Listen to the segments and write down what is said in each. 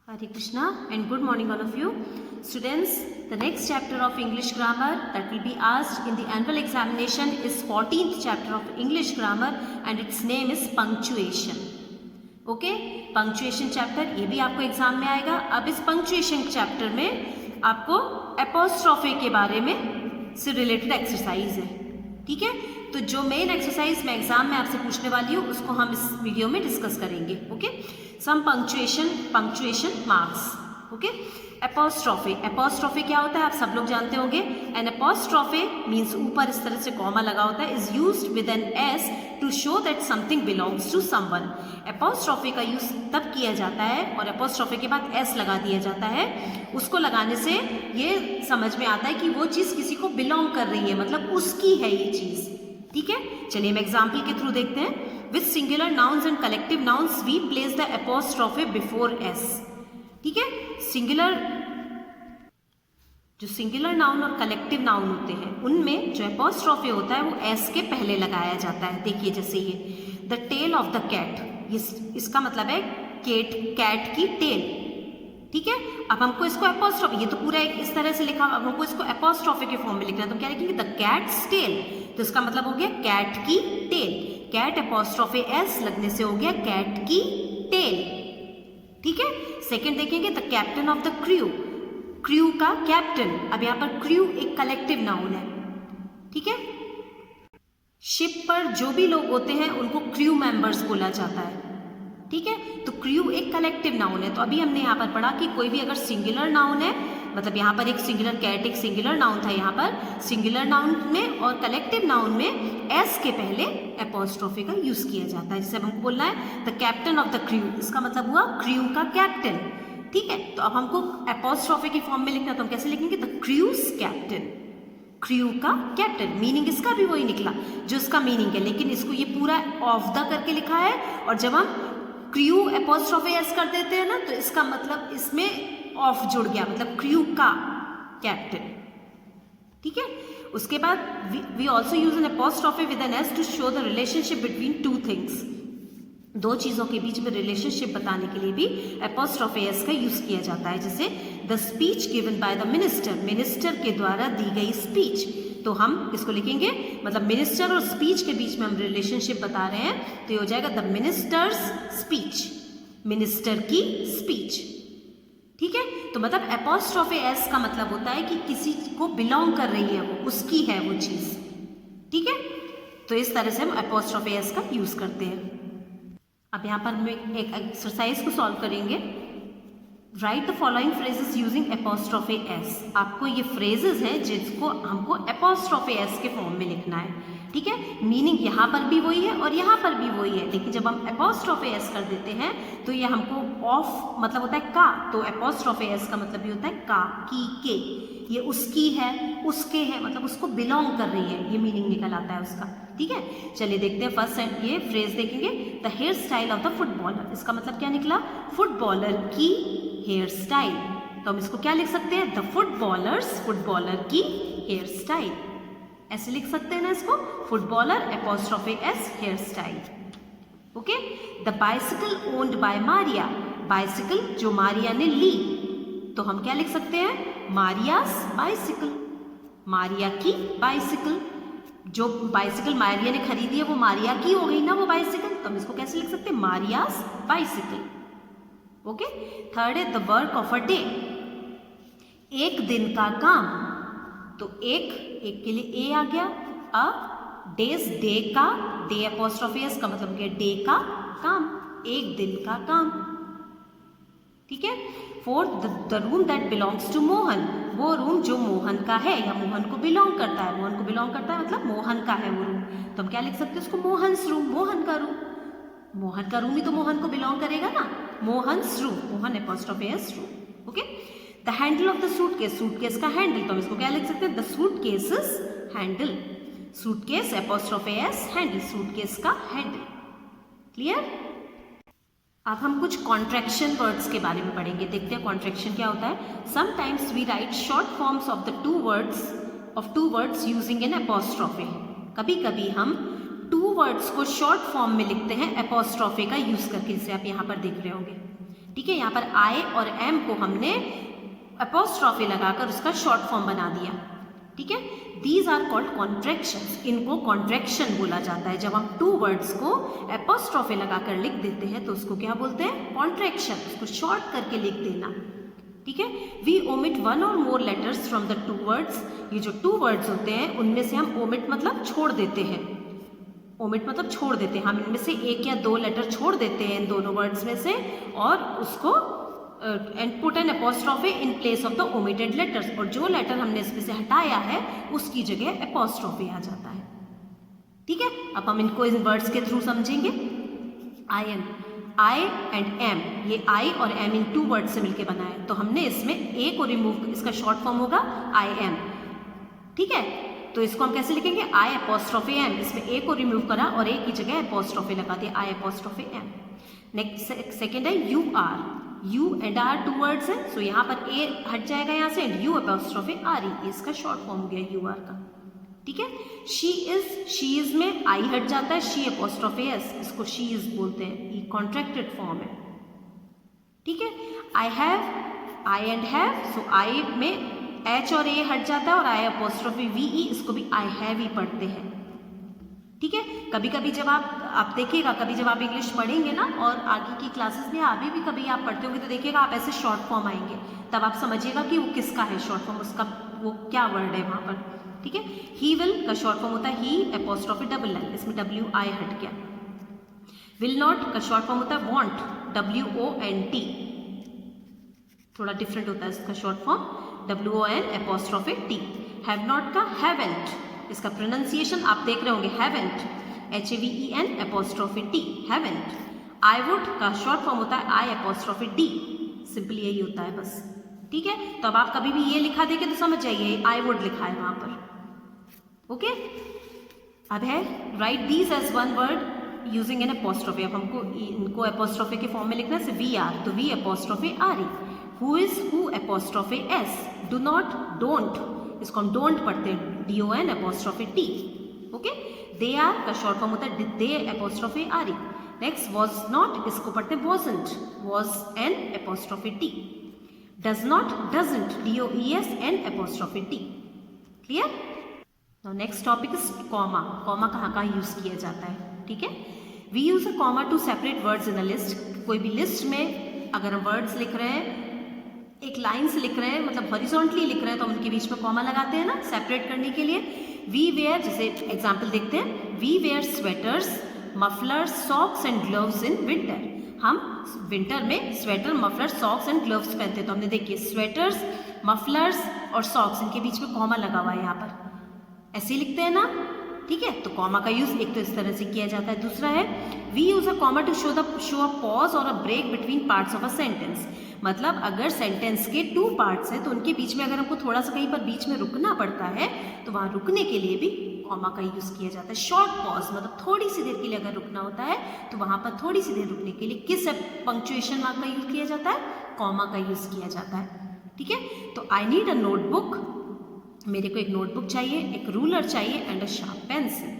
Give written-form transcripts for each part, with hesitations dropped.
Hare Krishna and good morning all of you. Students, the next chapter of English grammar that will be asked in the annual examination is 14th chapter of English grammar and its name is punctuation. Okay? Punctuation chapter ये भी आपको exam में आएगा. अब इस punctuation chapter में आपको apostrophe के बारे में से रिलेटेड एक्सरसाइज है. ठीक है, तो जो मेन एक्सरसाइज मैं एग्जाम में आपसे पूछने वाली हूँ उसको हम इस वीडियो में डिस्कस करेंगे. ओके, सम पंक्चुएशन मार्क्स. ओके, एपोस्ट्रोफे क्या होता है आप सब लोग जानते होंगे. एन एपोस्ट्रोफे मीन्स ऊपर इस तरह से कॉमा लगा होता है. Is used with an S to show that something belongs to someone. Apostrophe का यूज तब किया जाता है और एपोस्ट्रोफे के बाद एस लगा दिया जाता है. उसको लगाने से ये समझ में आता है कि वो चीज़ किसी को बिलोंग कर रही है, मतलब उसकी है ये चीज़. ठीक है, चलिए हम एग्जाम्पल के थ्रू देखते हैं. With singular nouns and collective nouns we place the apostrophe before S. ठीक है, जो सिंगुलर नाउन और कलेक्टिव नाउन होते हैं उनमें जो एपोस्ट्रोफे होता है वो एस के पहले लगाया जाता है. देखिए जैसे ये the tail of the cat, इसका मतलब है कैट की टेल. ठीक है, अब हमको इसको एपोस्ट्रोफे, ये तो पूरा एक इस तरह से लिखा, अब हमको इसको एपोस्ट्रोफे के फॉर्म में लिखना है तो क्या लिखेंगे द कैट्स टेल. तो इसका मतलब हो गया कैट की टेल. कैट एपोस्ट्रोफे एस लगने से हो गया कैट की टेल. ठीक है, सेकंड देखेंगे the captain of the crew का कैप्टन. अब यहाँ पर क्रू एक कलेक्टिव नाउन है. ठीक है, शिप पर जो भी लोग होते हैं उनको क्रू मेंबर्स बोला जाता है. ठीक है, तो क्रू एक कलेक्टिव नाउन है. तो अभी हमने यहाँ पर पढ़ा कि कोई भी अगर सिंगुलर नाउन है, मतलब यहाँ पर एक सिंगुलर कैट एक सिंगुलर नाउन था, यहाँ पर सिंगुलर नाउन में और कलेक्टिव नाउन में एस के पहले एपोस्ट्रोफे का यूज किया जाता है. जैसे हमको बोलना है the captain of the crew, इसका मतलब हुआ क्रू का कैप्टन. ठीक है, तो अब हमको एपोस्ट्रोफे की फॉर्म में लिखना, तो हम कैसे लिखेंगे द क्रूज कैप्टन. क्रू का कैप्टन, मीनिंग इसका भी वही निकला जो इसका मीनिंग है, लेकिन इसको ये पूरा ऑफ द करके लिखा है. और जब हम क्रू एपोस्ट्रोफे एस कर देते हैं ना तो इसका मतलब इसमें ऑफ जुड़ गया, मतलब क्रू का कैप्टन. ठीक है, उसके बाद we also use an apostrophe with an S to show the relationship between two things. दो चीज़ों के बीच में रिलेशनशिप बताने के लिए भी एपोस्ट्रोफे एस का यूज किया जाता है. जैसे the speech given by the minister के द्वारा दी गई स्पीच, तो हम इसको लिखेंगे, मतलब मिनिस्टर और स्पीच के बीच में हम रिलेशनशिप बता रहे हैं तो ये हो जाएगा द मिनिस्टर्स स्पीच, मिनिस्टर की स्पीच. ठीक है, तो मतलब एपोस्ट्रोफे एस का मतलब होता है कि किसी को बिलोंग कर रही है, वो उसकी है वो चीज़. ठीक है, तो इस तरह से हम एपोस्ट्रोफे एस का यूज करते हैं. अब यहाँ पर हम एक एक्सरसाइज को सॉल्व करेंगे. Write the following phrases using apostrophe S. आपको ये फ्रेजेस हैं जिसको हमको एपोस्ट्रोफे एस के फॉर्म में लिखना है. ठीक है, मीनिंग यहाँ पर भी वही है और यहाँ पर भी वही है, लेकिन जब हम एपोस्ट्रोफे एस कर देते हैं तो ये हमको ऑफ मतलब होता है का, तो एपोस्ट्रोफे एस का मतलब ये होता है का, की, के. ये उसकी है, उसके है, मतलब उसको बिलोंग कर रही है, ये मीनिंग निकल आता है उसका. ठीक है, चलिए देखते हैं फर्स्ट ये फ्रेज देखेंगे. The hair style of the footballer, इसका मतलब क्या निकला, फुटबॉलर की हेयर स्टाइल. तो हम इसको क्या लिख सकते हैं, द फुटबॉलर की हेयर स्टाइल. ऐसे लिख सकते हैं ना इसको, footballer apostrophe S hair style. Okay, the bicycle owned by Maria, bicycle जो मारिया ने ली, तो हम क्या लिख सकते हैं, मारियास बाइसिकल, मारिया की बाइसिकल. जो बाइसिकल मारिया ने खरीदी है वो मारिया की हो गई ना वो बाइसिकल, तो हम इसको कैसे लिख सकते हैं, मारियास बाइसिकल. ओके, थर्ड है the work of a day, एक दिन का काम. तो एक के लिए ए आ गया, अ डेज डे का, डे एपोस्ट्रोफे एस का मतलब क्या, डे का काम, एक दिन का काम. ठीक है, fourth the room that belongs to Mohan, वो रूम जो मोहन का है या मोहन को बिलोंग करता है, मोहन को बिलोंग करता है मतलब मोहन का है वो रूम, तो हम क्या लिख सकते हैं उसको, मोहन्स रूम, मोहन का रूम. मोहन का रूम ही तो मोहन को बिलोंग करेगा ना, Mohan's room, Mohan apostrophe S room. Okay, the handle of the suitcase, suitcase का हैंडल, तो हम इसको क्या लिख सकते हैं, the suitcase's handle, suitcase apostrophe S handle, suitcase का हैंडल. क्लियर. अब हम कुछ कॉन्ट्रैक्शन वर्ड्स के बारे में पढ़ेंगे. देखते हैं कॉन्ट्रैक्शन क्या होता है. Sometimes we write short forms of the two words using an apostrophe. कभी कभी हम टू वर्ड्स को शॉर्ट फॉर्म में लिखते हैं एपोस्ट्रोफे का यूज करके, जिसे आप यहाँ पर देख रहे होंगे. ठीक है, यहाँ पर आई और एम को हमने अपोस्ट्रॉफी लगाकर उसका शॉर्ट फॉर्म बना दिया। ठीक है, दीज आर कॉल्ड कॉन्ट्रैक्शंस, इनको कॉन्ट्रैक्शन बोला जाता है। जब हम टू वर्ड्स को अपोस्ट्रॉफी लगाकर लिख देते हैं तो उसको क्या बोलते हैं? कॉन्ट्रैक्शन, उसको शॉर्ट करके लिख देना। ठीक है, वी ओमिट वन और more letters from the two words, ये जो टू वर्ड्स होते हैं उनमें से हम ओमिट मतलब छोड़ देते हैं, ओमिट मतलब छोड़ देते हैं, हम इनमें से एक या दो लेटर छोड़ देते हैं इन दोनों वर्ड्स में से, और उसको and put an apostrophe in place of the omitted letters, और जो लेटर हमने इसमें से हटाया है उसकी जगह अपोस्ट्रॉफी आ जाता है। ठीक है, अब हम इनको इन वर्ड्स के थ्रू समझेंगे। I am, I and M, ये आई और एम इन टू वर्ड से मिलकर बना है, तो हमने इसमें ए को रिमूव, इसका शॉर्ट फॉर्म होगा आई एम। ठीक है, तो इसको हम कैसे लिखेंगे? आई अपोस्ट्रॉफी एम, इसमें ए को रिमूव करा और ए की जगह अपोस्ट्रॉफी लगा दिया, I apostrophe M. Next second है you are, you and are two words है, सो यहाँ पर ए हट जाएगा यहाँ से, and you apostrophe R E, इसका शॉर्ट फॉर्म हो गया यू आर का। ठीक है, शी इज में आई हट जाता है, शी अपोस्ट्रॉफी एस, इसको शी इज बोलते हैं, ये कॉन्ट्रैक्टेड फॉर्म है। ठीक है, I have, I and have, so I में एच और ए हट जाता है और आई अपोस्ट्रॉफी वी ई, इसको भी आई हैव ही पढ़ते हैं। ठीक है, कभी कभी जब आप देखिएगा, कभी जब आप इंग्लिश पढ़ेंगे ना और आगे की क्लासेस में अभी भी कभी आप पढ़ते होंगे तो देखिएगा आप ऐसे शॉर्ट फॉर्म आएंगे, तब आप समझिएगा कि वो किसका है शॉर्ट फॉर्म, उसका वो क्या वर्ड है वहाँ पर। ठीक है, ही विल का शॉर्ट फॉर्म होता है ही अपोस्ट्रॉफी डबल एल, इसमें डब्ल्यू आई हट गया। विल नॉट का शॉर्ट फॉर्म होता है won't, W O N T, थोड़ा डिफरेंट होता है इसका short form, W O N apostrophe T. Have not का हैवेंट, इसका प्रोनाउंसिएशन आप देख रहे होंगे haven't, H A V E N apostrophe T, haven't. I would का शॉर्ट फॉर्म होता है आई अपोस्ट्रॉफी डी, सिंपली यही होता है बस। ठीक है, तो अब आप कभी भी ये लिखा देंगे तो समझ जाइए आई वुड लिखा है वहां पर। ओके, अब है write these as one word using an apostrophe, अब हमको इनको अपोस्ट्रॉफी के फॉर्म में लिखना है, वी आर, तो we apostrophe R E, who is who apostrophe S, do not don't, इसको हम डोंट पढ़ते हैं, D O N apostrophe T. Okay, they are का शॉर्ट फॉर्म होता है they apostrophe R E. Next was not, इसको पढ़ते हैं wasn't, was N apostrophe T. Does not, doesn't, D O E S N apostrophe T. Clear? Now next topic is comma. Comma कहाँ कहाँ use किया जाता है? ठीक है, we use a comma to separate words in a list. कोई भी list में अगर हम वर्ड्स लिख रहे हैं, एक लाइन से लिख रहे हैं, मतलब हॉरिजॉन्टली लिख रहे हैं, तो हम उनके बीच में कॉमा लगाते हैं ना, सेपरेट करने के लिए। वी वेयर, जैसे एग्जाम्पल देखते हैं, we wear sweaters, mufflers, socks and gloves in winter. हम विंटर में sweater, muffler, socks and gloves पहनते हैं, तो हमने देखिए स्वेटर्स, मफलर्स और सॉक्स, इनके बीच में कॉमा लगा हुआ है यहाँ पर, ऐसे ही लिखते हैं ना। ठीक है, तो कॉमा का यूज एक तो इस तरह से किया जाता है। दूसरा है we use a comma to show a pause और a break between parts of a sentence. मतलब अगर सेंटेंस के टू पार्ट्स हैं तो उनके बीच में अगर हमको थोड़ा सा कहीं पर बीच में रुकना पड़ता है तो वहां रुकने के लिए भी कॉमा का यूज किया जाता है। शॉर्ट पॉज मतलब थोड़ी सी देर के लिए अगर रुकना होता है तो वहां पर थोड़ी सी देर रुकने के लिए किस पंक्चुएशन मार्क का यूज किया जाता है? कॉमा का यूज किया जाता है। ठीक है, तो आई नीड अ नोटबुक, मेरे को एक नोटबुक चाहिए, एक रूलर चाहिए and a sharp pencil.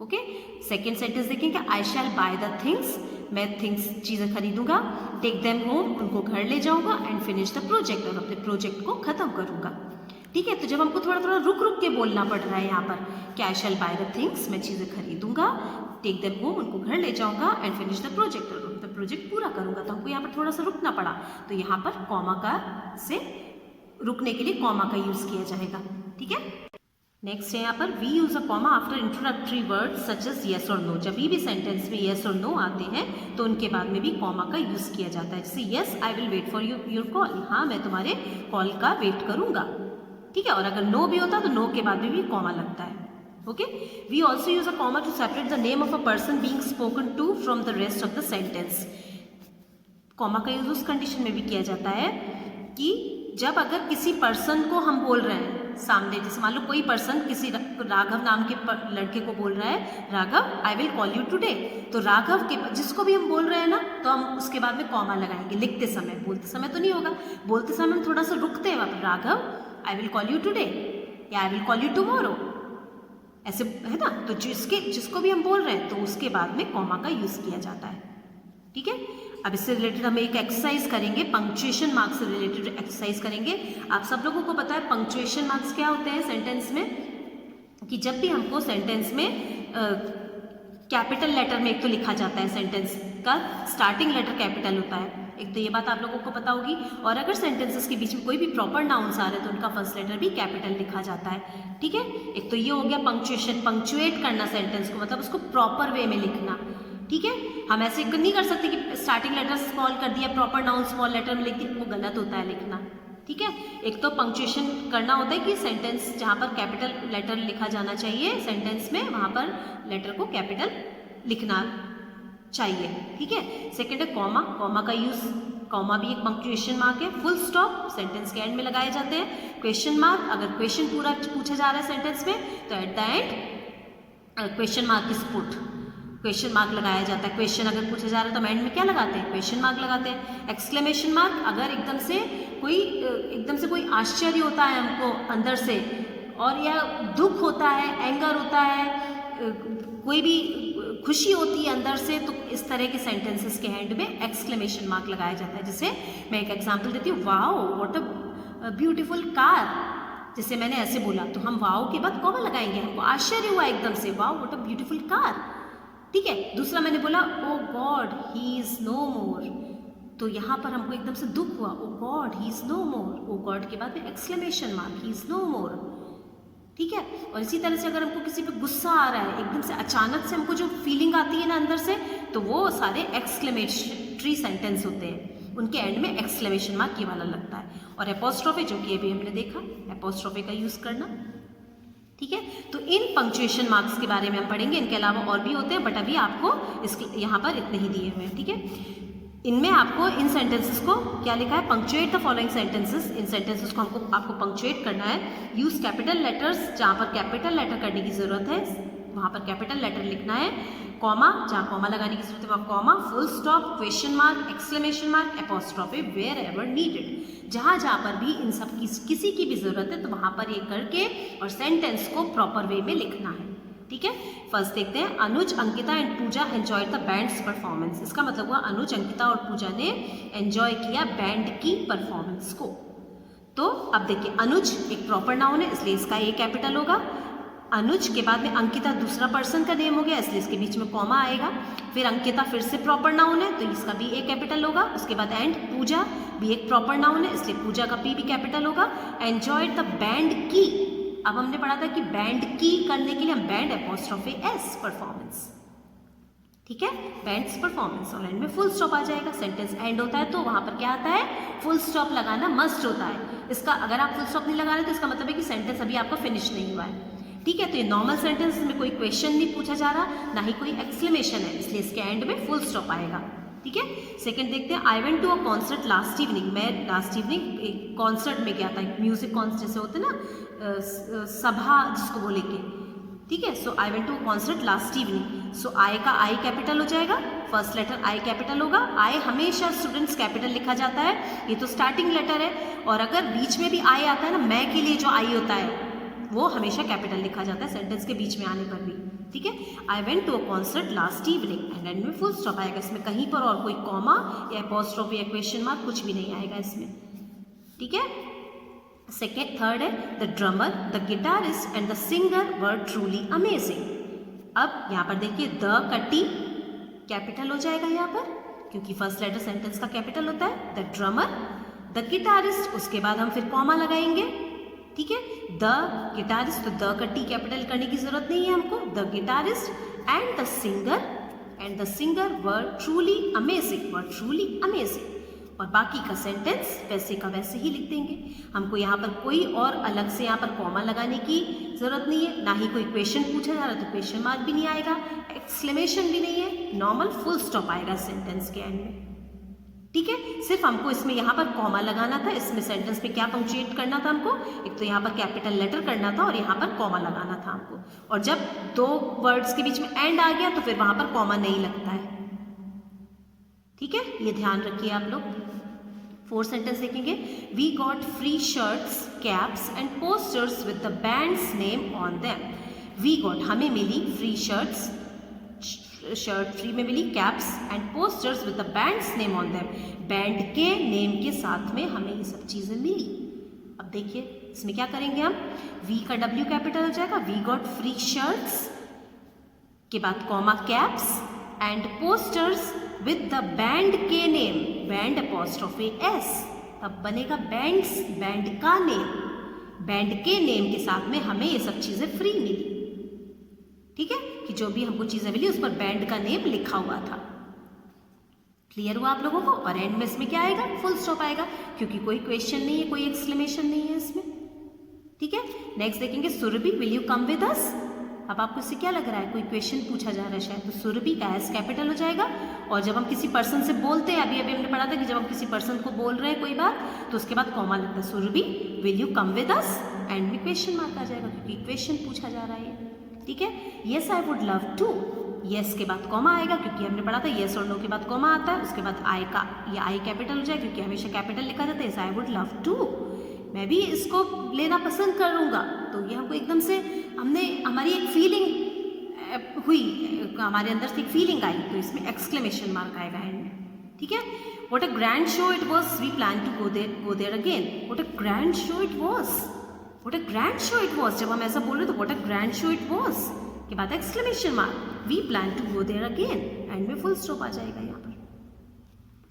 Okay, second sentence देखेंगे, आई शैल बाय द थिंग्स, मैं थिंग्स चीज़ें खरीदूंगा, टेक देम होम, उनको घर ले जाऊंगा, एंड फिनिश द प्रोजेक्ट, और अपने प्रोजेक्ट को खत्म करूंगा। ठीक है, तो जब हमको थोड़ा थोड़ा रुक रुक के बोलना पड़ रहा है यहाँ पर कि आई शैल बाय द थिंग्स, मैं चीज़ें खरीदूंगा, टेक देम होम, उनको घर ले जाऊंगा, एंड फिनिश द प्रोजेक्ट, और अपना प्रोजेक्ट पूरा करूंगा, तो हमको यहाँ पर थोड़ा सा रुकना पड़ा, तो यहाँ पर कॉमा का से रुकने के लिए कॉमा का यूज किया जाएगा। ठीक है, नेक्स्ट है यहाँ पर we use a comma after introductory word such as yes और नो। जब भी सेंटेंस में येस और नो आते हैं तो उनके बाद में भी कॉमा का यूज किया जाता है। जैसे yes I will wait for your call, हाँ मैं तुम्हारे कॉल का वेट करूंगा। ठीक है, और अगर नो भी होता तो नो के बाद में भी कॉमा लगता है। Okay, we also use a comma to separate the name of a person being spoken to from the rest of the sentence. Comma का यूज उस कंडीशन में भी किया जाता है कि जब अगर किसी पर्सन को हम बोल रहे हैं सामने, जैसे मान लो कोई पर्सन किसी राघव नाम के लड़के को बोल रहा है, Raghav I will call you today, तो राघव के जिसको भी हम बोल रहे हैं ना तो हम उसके बाद में कॉमा लगाएंगे लिखते समय। बोलते समय तो नहीं होगा, बोलते समय हम थोड़ा सा रुकते हैं, Raghav I will call you today या I will call you tomorrow, ऐसे है ना। तो जिसको भी हम बोल रहे हैं तो उसके बाद में कॉमा का यूज किया जाता है। ठीक है, अब इससे रिलेटेड हम एक एक्सरसाइज करेंगे, पंक्चुएशन मार्क्स से रिलेटेड एक्सरसाइज करेंगे। आप सब लोगों को पता है पंक्चुएशन मार्क्स क्या होते हैं सेंटेंस में, कि जब भी हमको सेंटेंस में कैपिटल लेटर में एक तो लिखा जाता है, सेंटेंस का स्टार्टिंग लेटर कैपिटल होता है, एक तो ये बात आप लोगों को पता होगी। और अगर सेंटेंसेस के बीच में कोई भी प्रॉपर नाउन्स आ रहे हैं तो उनका फर्स्ट लेटर भी कैपिटल लिखा जाता है, ठीक है। एक तो ये हो गया पंक्चुएशन, पंक्चुएट करना सेंटेंस को, मतलब उसको प्रॉपर वे में लिखना, ठीक है। हम ऐसे नहीं कर सकते कि स्टार्टिंग लेटर स्मॉल कर दिया, प्रॉपर नाउन स्मॉल लेटर में लिख दिया, वो गलत होता है लिखना, ठीक है। एक तो पंक्चुएशन करना होता है कि सेंटेंस जहाँ पर कैपिटल लेटर लिखा जाना चाहिए सेंटेंस में, वहाँ पर लेटर को कैपिटल लिखना चाहिए, ठीक है। सेकंड है कॉमा, कॉमा का यूज, कॉमा भी एक पंक्चुएशन मार्क है। फुल स्टॉप सेंटेंस के एंड में लगाए जाते हैं। क्वेश्चन मार्क, अगर क्वेश्चन पूरा पूछा जा रहा है सेंटेंस में तो at the end question mark is put, question mark लगाया जाता है। क्वेश्चन अगर पूछा जा रहा है तो हम एंड में क्या लगाते हैं, क्वेश्चन मार्क लगाते हैं। एक्सक्लेमेशन मार्क, अगर एकदम से कोई आश्चर्य होता है हमको अंदर से, और या दुख होता है, एंगर होता है, कोई भी खुशी होती है अंदर से, तो इस तरह के सेंटेंसेस के एंड में एक्सक्लेमेशन मार्क लगाया जाता है। जैसे मैं एक एग्जांपल देती हूँ, wow what a beautiful car, जैसे मैंने ऐसे बोला तो हम वाओ के बाद कॉमा लगाएंगे, हमको आश्चर्य हुआ एकदम से, wow what a beautiful car, ठीक है। दूसरा मैंने बोला oh God he is no more, तो यहाँ पर हमको एकदम से दुख हुआ, oh God he is no more, oh God के बाद में exclamation mark, he is no more, ठीक है। और इसी तरह से अगर हमको किसी पे गुस्सा आ रहा है, एकदम से अचानक से हमको जो फीलिंग आती है ना अंदर से, तो वो सारे एक्सक्लेमेटरी सेंटेंस होते हैं, उनके एंड में एक्सक्लेमेशन मार्क ये वाला लगता है। और एपोस्ट्रोफी, जो कि अभी हमने देखा, एपोस्ट्रोफी का यूज करना, ठीक है। तो इन पंक्चुएशन मार्क्स के बारे में हम पढ़ेंगे, इनके अलावा और भी होते हैं, बट अभी आपको इसके यहाँ पर इतने ही दिए हुए हैं, ठीक है। इनमें आपको इन सेंटेंसेस को क्या लिखा है, punctuate the following sentences, in sentences को आपको पंक्चुएट करना है। यूज कैपिटल लेटर्स, जहाँ पर कैपिटल लेटर करने की जरूरत है वहाँ पर कैपिटल लेटर लिखना है। कॉमा, जहाँ कॉमा लगाने की जरूरत है वहाँ comma. Full stop, question mark, exclamation mark, apostrophe wherever needed, जहाँ जहाँ पर भी इन सब की किसी की भी जरूरत है तो वहाँ पर ये करके और सेंटेंस को प्रॉपर वे में लिखना है, ठीक है। फर्स्ट देखते हैं, Anuj, Ankita and Pooja enjoyed the band's performance. इसका मतलब हुआ अनुज, अंकिता और पूजा ने एंजॉय किया बैंड की परफॉर्मेंस को। तो अब देखिए, अनुज एक प्रॉपर नाउन है इसलिए इसका ए कैपिटल होगा। अनुज के बाद में अंकिता दूसरा पर्सन का नेम हो गया इसलिए इसके बीच में कॉमा आएगा। फिर अंकिता फिर से प्रॉपर नाउन है तो इसका भी ए कैपिटल होगा। उसके बाद एंड पूजा भी एक प्रॉपर नाउन है इसलिए पूजा का पी भी कैपिटल होगा। एंजॉयड द बैंड की, अब हमने पढ़ा था कि बैंड की करने के लिए हम बैंड एपोस्ट्रोफी एस परफॉर्मेंस, ठीक है, बैंड्स परफॉर्मेंस, और एंड में फुल स्टॉप आ जाएगा। सेंटेंस एंड होता है तो वहां पर क्या आता है, फुल स्टॉप लगाना मस्ट होता है। इसका अगर आप फुल स्टॉप नहीं लगा रहे तो इसका मतलब है कि सेंटेंस अभी आपका फिनिश नहीं हुआ है, ठीक है। तो ये नॉर्मल सेंटेंस में कोई क्वेश्चन नहीं पूछा जा रहा, ना ही कोई एक्सक्लेमेशन है, इसलिए इसके एंड में फुल स्टॉप आएगा, ठीक है। सेकंड देखते हैं, I went to a concert last evening. मैं लास्ट इवनिंग एक कॉन्सर्ट में गया था, म्यूजिक कॉन्सर्ट जैसे होते ना, सभा जिसको बोले के, ठीक है। So I went to concert last evening. So I का आई कैपिटल हो जाएगा, फर्स्ट लेटर आई कैपिटल होगा। आई हमेशा स्टूडेंट्स कैपिटल लिखा जाता है, ये तो स्टार्टिंग लेटर है। और अगर बीच में भी आई आता है ना, मैं के लिए जो आई होता है वो हमेशा कैपिटल लिखा जाता है सेंटेंस के बीच में आने पर भी, ठीक है। I went to a concert last evening and end में फुल स्टॉप आएगा। इसमें कहीं पर और कोई कॉमा या एपोस्ट्रोफी या क्वेश्चन मार्क कुछ भी नहीं आएगा इसमें, ठीक है। सेकेंड, थर्ड है, the drummer, the guitarist and the singer were truly amazing. अब यहाँ पर देखिए, द का टी कैपिटल हो जाएगा यहाँ पर, क्योंकि फर्स्ट लेटर सेंटेंस का कैपिटल होता है। द ड्रमर, द गिटारिस्ट, उसके बाद हम फिर कॉमा लगाएंगे, ठीक है। द गिटारिस्ट, तो द का टी कैपिटल करने की जरूरत नहीं है हमको। The guitarist and the singer were truly amazing, were truly amazing. और बाकी का सेंटेंस वैसे का वैसे ही लिख देंगे। हमको यहाँ पर कोई और अलग से यहाँ पर कॉमा लगाने की जरूरत नहीं है, ना ही कोई क्वेश्चन पूछा जा रहा है तो क्वेश्चन मार्क भी नहीं आएगा, एक्सक्लेमेशन भी नहीं है, नॉर्मल फुल स्टॉप आएगा सेंटेंस के एंड में, ठीक है। सिर्फ हमको इसमें यहाँ पर कॉमा लगाना था। इसमें सेंटेंस में क्या पंक्चुएट करना था हमको, एक तो यहाँ पर कैपिटल लेटर करना था और यहाँ पर कॉमा लगाना था हमको। और जब दो वर्ड्स के बीच में एंड आ गया तो फिर वहां पर कॉमा नहीं लगता है, ठीक है, ये ध्यान रखिए आप लोग। फोर्थ सेंटेंस देखेंगे, we got free shirts, caps and posters with the band's name on them. We got, हमें मिली, फ्री शर्ट्स, शर्ट फ्री में मिली, caps and posters with the band's name on them, band के name के साथ में हमें ये सब चीज़ें मिली। अब देखिए इसमें क्या करेंगे हम, वी का डब्ल्यू कैपिटल हो जाएगा, वी गॉट फ्री शर्ट्स के बाद comma caps and posters with the band के नेम, बैंड अपॉस्ट्रोफी एस, तब बनेगा बैंड्स, बैंड का नेम, बैंड के नेम के साथ में हमें ये सब चीज़ें फ्री मिली। ठीक है, कि जो भी हमको चीज़ें मिली उस पर बैंड का नेम लिखा हुआ था। क्लियर हुआ आप लोगों को? और एंड में इसमें क्या आएगा, फुल स्टॉप आएगा, क्योंकि कोई क्वेश्चन नहीं है, कोई एक्सक्लेमेशन नहीं है इसमें। ठीक है, नेक्स्ट देखेंगे Surabhi will you come with us. अब आपको इससे क्या लग रहा है, कोई क्वेश्चन पूछा जा रहा है शायद, तो सुरभि का एस कैपिटल हो जाएगा। और जब हम किसी पर्सन से बोलते हैं, अभी हमने पढ़ा था कि जब हम किसी पर्सन को बोल रहे हैं कोई बात, तो उसके बाद कॉमा लगता है, Surabhi will you come with us, end में क्वेश्चन मार्क आ जाएगा क्योंकि क्वेश्चन पूछा जा रहा है। ठीक है, yes I would love to, yes के बाद कॉमा आएगा क्योंकि हमने पढ़ा था येस और नो के बाद कॉमा आता है, उसके बाद आई का, ये आई कैपिटल हो जाए क्योंकि हमेशा कैपिटल लिखा जाता है, yes I would love to, मैं भी इसको लेना पसंद करूँगा। तो ये हमको एकदम से हमारी एक फीलिंग हुई, हमारे अंदर से एक फीलिंग आई, तो इसमें एक्सक्लेमेशन मार्क आएगा एंड में। ठीक है, what a grand show it was, we plan to go there again, what a grand show it was, what a grand show it was, जब हम ऐसा बोल रहे तो what a grand show it was के बाद exclamation mark, we plan to go there again, end में full stop आ जाएगा यहाँ पर।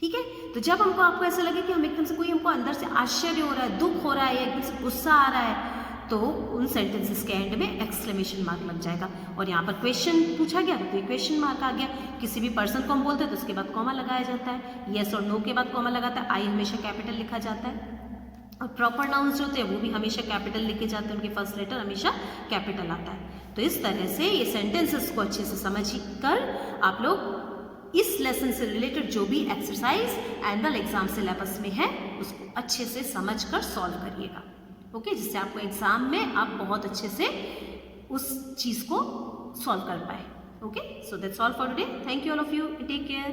ठीक है, तो जब हमको आपको ऐसा लगे कि हम एकदम से कोई हमको अंदर से आश्चर्य हो रहा है, दुख हो रहा है, एकदम से गुस्सा आ रहा है, तो उन सेंटेंसेस के एंड में एक्सक्लेमेशन मार्क लग जाएगा। और यहाँ पर क्वेश्चन पूछा गया तो क्वेश्चन मार्क आ गया, किसी भी पर्सन को हम बोलते हैं तो उसके बाद कॉमा लगाया जाता है, येस और नो के बाद कॉमा लगाता है, आई हमेशा कैपिटल लिखा जाता है, और प्रॉपर नाउन्स जो होते हैं वो भी हमेशा कैपिटल लिखे जाते हैं, उनके फर्स्ट लेटर हमेशा कैपिटल आता है। तो इस तरह से ये सेंटेंसेस को अच्छे से समझ कर आप लोग इस लेसन से रिलेटेड जो भी एक्सरसाइज एनुअल एग्जाम सिलेबस में है उसको अच्छे से समझ कर सॉल्व करिएगा। ओके, जिससे आपको एग्जाम में आप बहुत अच्छे से उस चीज़ को सॉल्व कर पाए। Okay, so that's all for today. Thank you all of you, take care.